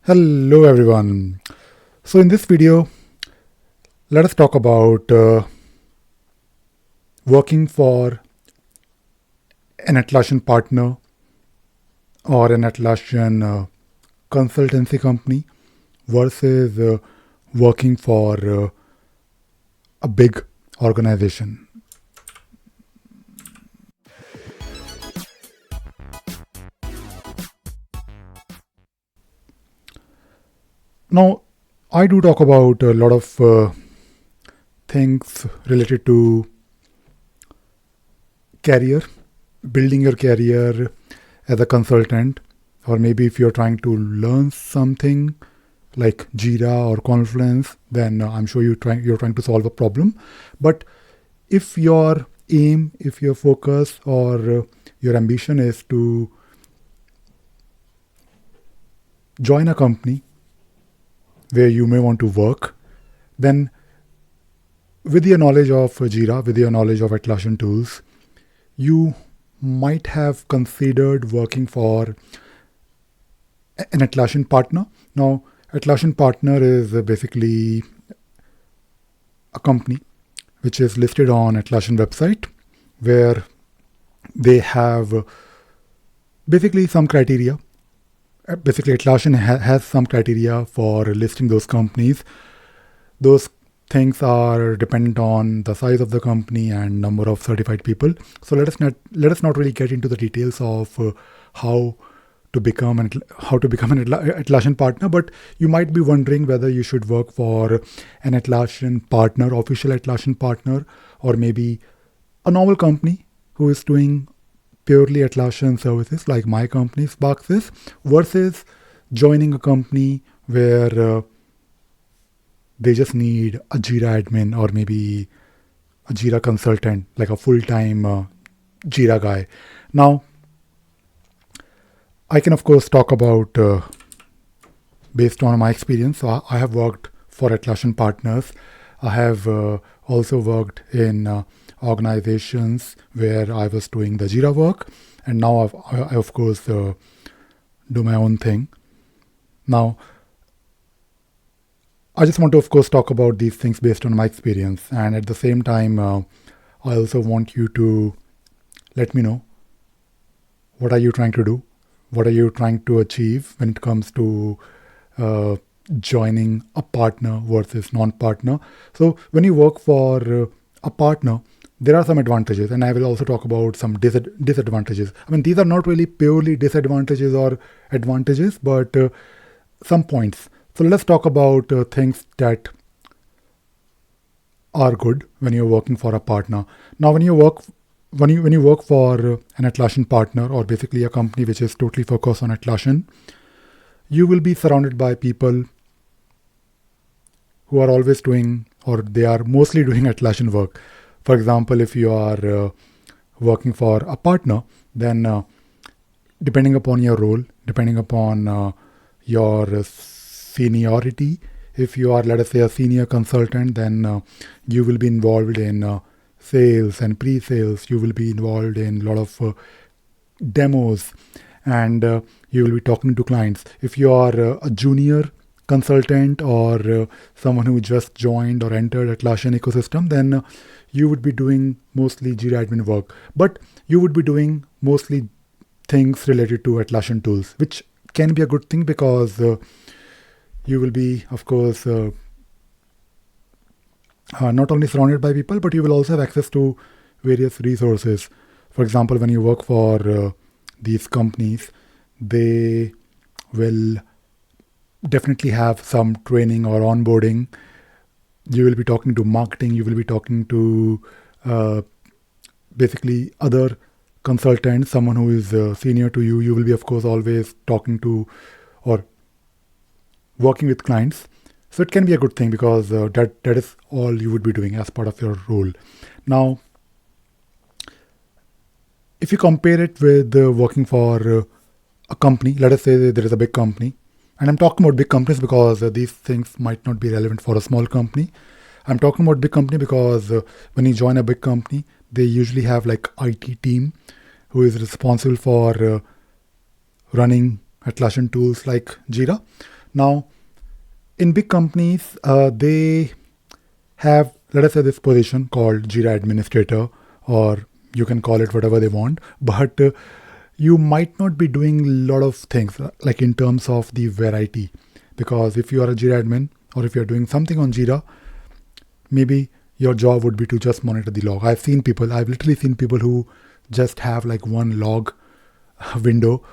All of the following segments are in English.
Hello everyone. So in this video, let us talk about working for an Atlassian partner or an Atlassian consultancy company versus working for a big organization. Now, I do talk about a lot of things related to career, building your career as a consultant, or maybe if you're trying to learn something like Jira or Confluence, then I'm sure you're trying to solve a problem. But if your aim, if your focus, or your ambition is to join a company where you may want to work, then with your knowledge of Jira, with your knowledge of Atlassian tools, you might have considered working for an Atlassian partner. Now, Atlassian Partner is basically a company which is listed on Atlassian website, where they have basically some criteria. Basically, Atlassian has some criteria for listing those companies. Those things are dependent on the size of the company and number of certified people. So let us not really get into the details of how to become an Atlassian partner. But you might be wondering whether you should work for an Atlassian partner, official Atlassian partner, or maybe a normal company who is doing purely Atlassian services like my company Sparks is, versus joining a company where they just need a Jira admin or maybe a Jira consultant, like a full-time Jira guy. Now, I can of course talk about based on my experience. So I have worked for Atlassian partners. I have also worked in organizations where I was doing the Jira work, and now I of course do my own thing. Now, I just want to of course talk about these things based on my experience, and at the same time, I also want you to let me know, what are you trying to do? What are you trying to achieve when it comes to joining a partner versus non-partner? So when you work for a partner, there are some advantages, and I will also talk about some disadvantages. I mean, these are not really purely disadvantages or advantages, but some points. So let's talk about things that are good when you're working for a partner. Now, when you work for an Atlassian partner, or basically a company which is totally focused on Atlassian, you will be surrounded by people who are always doing, or they are mostly doing Atlassian work. For example, if you are working for a partner, then depending upon your role, depending upon your seniority, if you are, let us say, a senior consultant, then you will be involved in sales and pre-sales. You will be involved in a lot of demos, and you will be talking to clients. If you are a junior consultant or someone who just joined or entered Atlassian ecosystem, then you would be doing mostly Jira admin work, but you would be doing mostly things related to Atlassian tools, which can be a good thing because you will be, of course, not only surrounded by people, but you will also have access to various resources. For example, when you work for these companies, they will definitely have some training or onboarding. You will be talking to marketing, you will be talking to basically other consultants, someone who is senior to you. You will be, of course, always talking to or working with clients. So it can be a good thing because that is all you would be doing as part of your role. Now, if you compare it with working for a company, let us say there is a big company, and I'm talking about big companies because these things might not be relevant for a small company. I'm talking about big company because when you join a big company, they usually have like IT team who is responsible for running Atlassian tools like Jira. Now, in big companies, they have, let us say, this position called Jira administrator, or you can call it whatever they want, but you might not be doing a lot of things like in terms of the variety. Because if you are a Jira admin or if you're doing something on Jira, maybe your job would be to just monitor the log. I've literally seen people who just have like one log window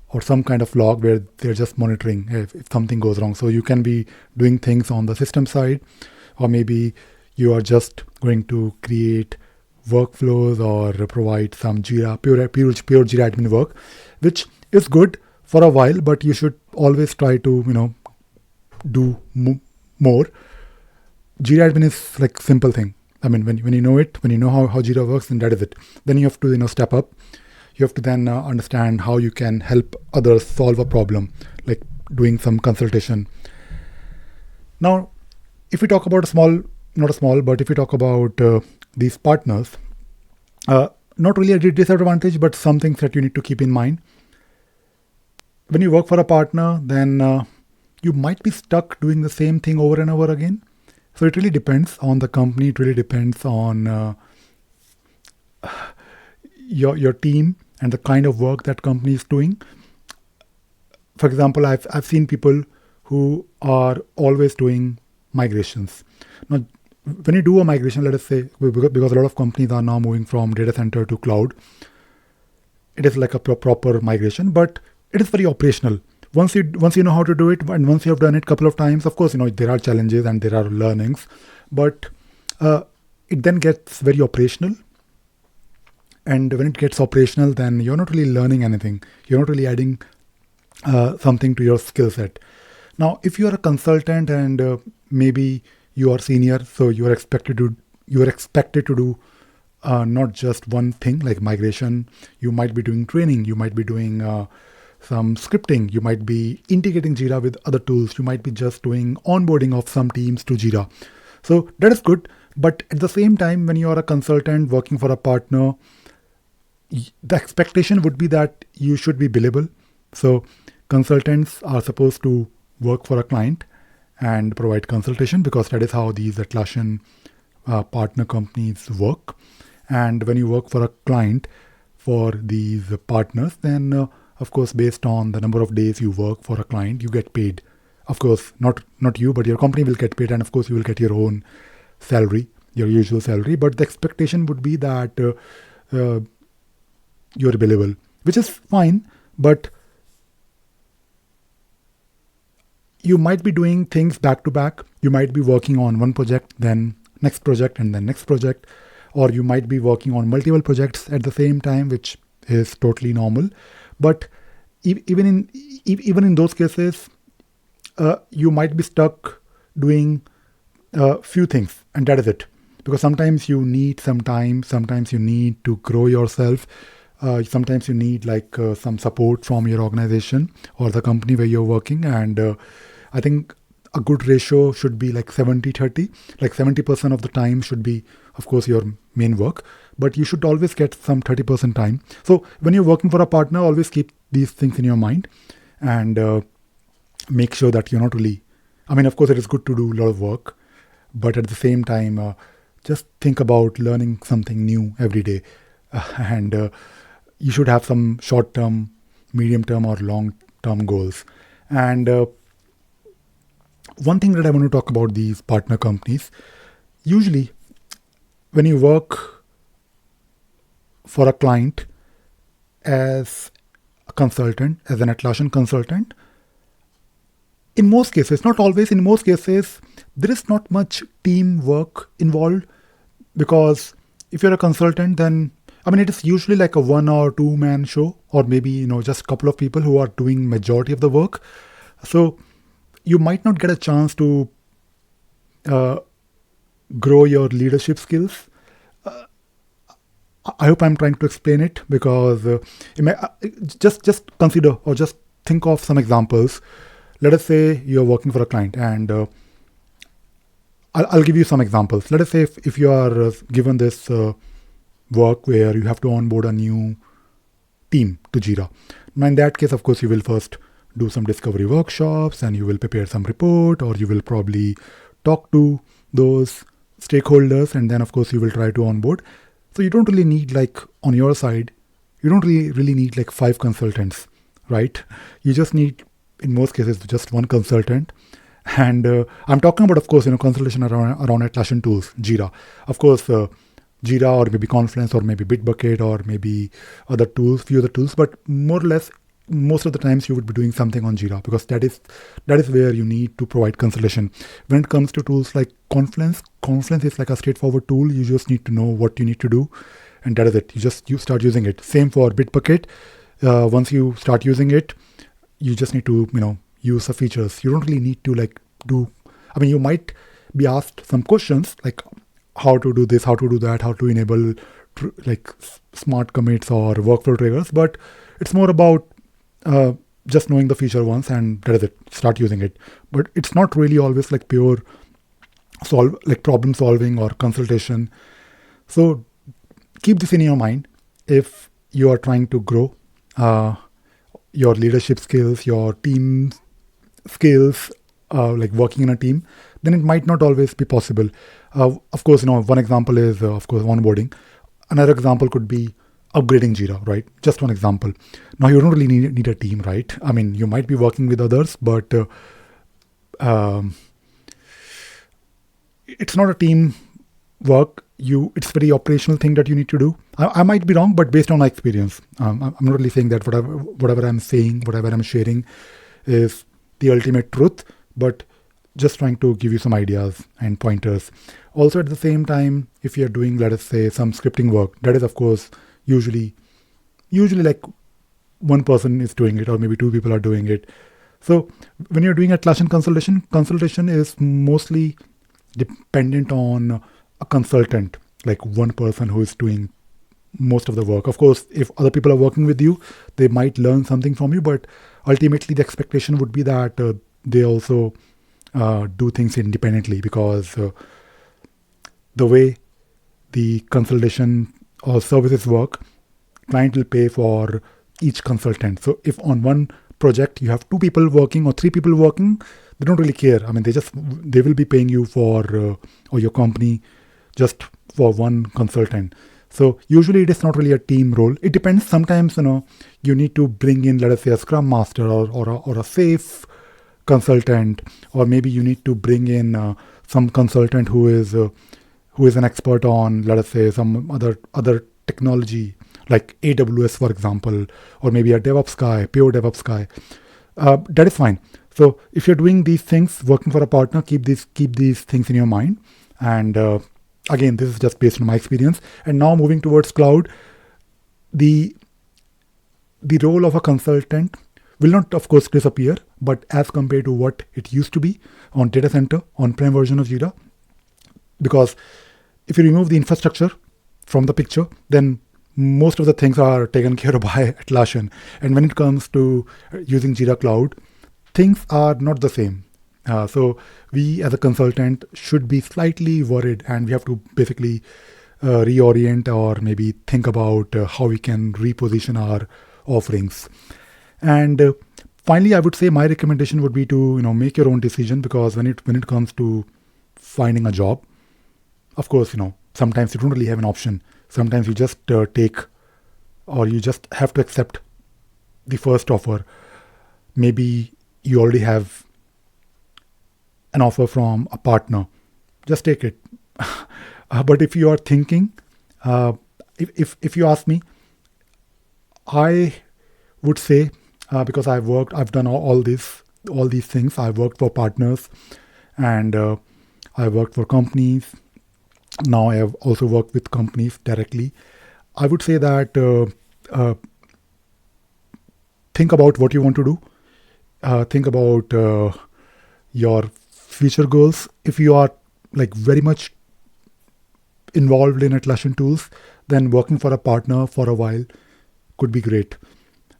or some kind of log where they're just monitoring if something goes wrong. So you can be doing things on the system side, or maybe you are just going to create workflows or provide some Jira, pure Jira admin work, which is good for a while, but you should always try to, do more. Jira admin is like simple thing. I mean, when you know it, when you know how Jira works, then that is it. Then you have to step up. You have to then understand how you can help others solve a problem, like doing some consultation. Now, if we talk about if we talk about these partners, not really a disadvantage, but some things that you need to keep in mind. When you work for a partner, then you might be stuck doing the same thing over and over again. So it really depends on the company. It really depends on your team and the kind of work that company is doing. For example, I've seen people who are always doing migrations. Now, when you do a migration, let us say, because a lot of companies are now moving from data center to cloud, it is like a proper migration, but it is very operational. Once you know how to do it, and once you have done it a couple of times, of course, there are challenges and there are learnings, but it then gets very operational. And when it gets operational, then you're not really learning anything. You're not really adding something to your skill set. Now, if you are a consultant and maybe you are senior, so you are expected to do not just one thing like migration. You might be doing training. You might be doing some scripting. You might be integrating Jira with other tools. You might be just doing onboarding of some teams to Jira. So that is good. But at the same time, when you are a consultant working for a partner, the expectation would be that you should be billable. So consultants are supposed to work for a client and provide consultation, because that is how these Atlassian partner companies work. And when you work for a client for these partners, then of course, based on the number of days you work for a client, you get paid. Of course, not you, but your company will get paid, and of course you will get your own salary, your usual salary. But the expectation would be that you're billable, which is fine, but you might be doing things back to back. You might be working on one project, then next project, and then next project, or you might be working on multiple projects at the same time, which is totally normal. But even in those cases, you might be stuck doing few things, and that is it. Because sometimes you need some time, sometimes you need to grow yourself, sometimes you need some support from your organization or the company where you're working. And I think a good ratio should be like 70-30. Like 70% of the time should be, of course, your main work, but you should always get some 30% time. So when you're working for a partner, always keep these things in your mind and make sure that you're not really, of course, it is good to do a lot of work, but at the same time, just think about learning something new every day. And you should have some short-term, medium-term or long-term goals. And one thing that I want to talk about these partner companies, usually when you work for a client as a consultant, as an Atlassian consultant, in most cases, not always, in most cases, there is not much teamwork involved, because if you're a consultant, then it is usually like a 1 or 2 man show, or maybe just a couple of people who are doing majority of the work. So you might not get a chance to grow your leadership skills. I hope I'm trying to explain it, because just consider or just think of some examples. Let us say you're working for a client, and I'll give you some examples. Let us say if you are given this work where you have to onboard a new team to Jira. Now in that case, of course, you will first do some discovery workshops, and you will prepare some report, or you will probably talk to those stakeholders, and then of course you will try to onboard. So you don't really need, like, on your side, you don't really need like 5 consultants, right? You just need, in most cases, just one consultant. And I'm talking about, of course, consultation around Atlassian tools, Jira. Of course, Jira, or maybe Confluence, or maybe Bitbucket, or maybe few other tools. But more or less, most of the times you would be doing something on Jira, because that is where you need to provide consultation. When it comes to tools like Confluence is like a straightforward tool. You just need to know what you need to do, and that is it. You start using it. Same for Bitbucket. Once you start using it, you just need to use the features. You don't really need to you might be asked some questions like how to do this, how to do that, how to enable smart commits or workflow triggers, but it's more about just knowing the feature once, and that is it. Start using it. But it's not really always like pure problem solving or consultation. So keep this in your mind if you are trying to grow your leadership skills, your team skills, like working in a team. Then it might not always be possible. Of course, one example is of course onboarding. Another example could be upgrading Jira, right? Just one example. Now you don't really need a team, right? I mean, you might be working with others, but it's not a team work. It's very operational thing that you need to do. I might be wrong, but based on my experience, I'm not really saying that whatever I'm saying, whatever I'm sharing is the ultimate truth, but just trying to give you some ideas and pointers. Also, at the same time, if you're doing, let us say, some scripting work, that is, of course, usually like one person is doing it, or maybe 2 people are doing it. So when you're doing Atlassian consultation is mostly dependent on a consultant, like one person who is doing most of the work. Of course, if other people are working with you, they might learn something from you, but ultimately the expectation would be that they also do things independently, because the way the consultation or services work, client will pay for each consultant. So if on one project you have 2 people working or 3 people working, they don't really care. I mean, they will be paying you for or your company just for one consultant. So usually it is not really a team role. It depends. Sometimes you need to bring in, let us say, a scrum master or a safe consultant, or maybe you need to bring in some consultant who is an expert on, let us say, some other technology like AWS, for example, or maybe a DevOps guy, pure DevOps guy. That is fine. So if you're doing these things, working for a partner, keep these things in your mind. And again, this is just based on my experience. And now moving towards cloud, the role of a consultant will not, of course, disappear, but as compared to what it used to be on data center, on-prem version of Jira, because if you remove the infrastructure from the picture, then most of the things are taken care of by Atlassian. And when it comes to using Jira Cloud, things are not the same. So we as a consultant should be slightly worried, and we have to basically reorient or maybe think about how we can reposition our offerings. And finally, I would say my recommendation would be to make your own decision, because when it comes to finding a job, of course, sometimes you don't really have an option. Sometimes you just take, or you just have to accept the first offer. Maybe you already have an offer from a partner. Just take it. But if you are thinking, if you ask me, I would say, because I've done all these things. I've worked for partners, and I worked for companies. Now I have also worked with companies directly. I would say that think about what you want to do. Think about your future goals. If you are like very much involved in Atlassian tools, then working for a partner for a while could be great.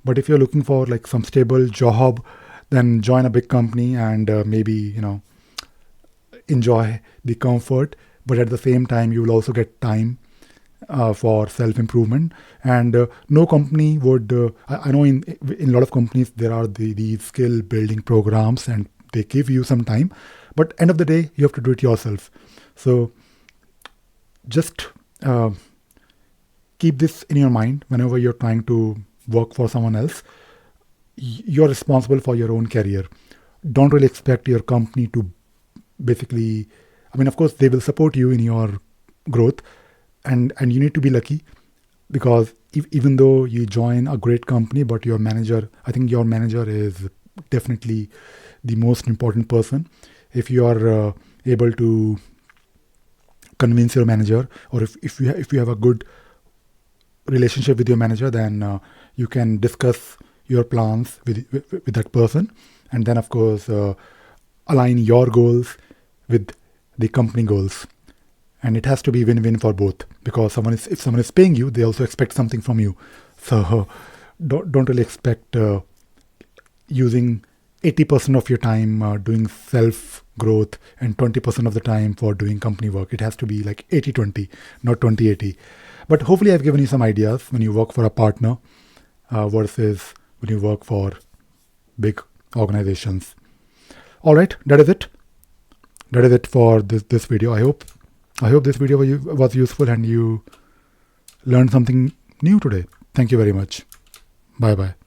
But if you're looking for like some stable job, then join a big company and maybe enjoy the comfort. But at the same time, you will also get time for self-improvement. And no company would, I know in a lot of companies there are these skill building programs and they give you some time, but end of the day, you have to do it yourself. So just keep this in your mind whenever you're trying to work for someone else. You're responsible for your own career. Don't really expect your company to basically, I mean, of course, they will support you in your growth, and you need to be lucky, because even though you join a great company, but your manager, I think your manager is definitely the most important person. If you are able to convince your manager, or if you have a good relationship with your manager, then you can discuss your plans with that person, and then of course align your goals with the company goals. And it has to be win-win for both, because if someone is paying you, they also expect something from you. So don't really expect using 80% of your time doing self growth and 20% of the time for doing company work. It has to be like 80-20, not 20-80. But hopefully I've given you some ideas when you work for a partner versus when you work for big organizations. All right, that is it. That is it for this video. I hope this video was useful and you learned something new today. Thank you very much. Bye bye.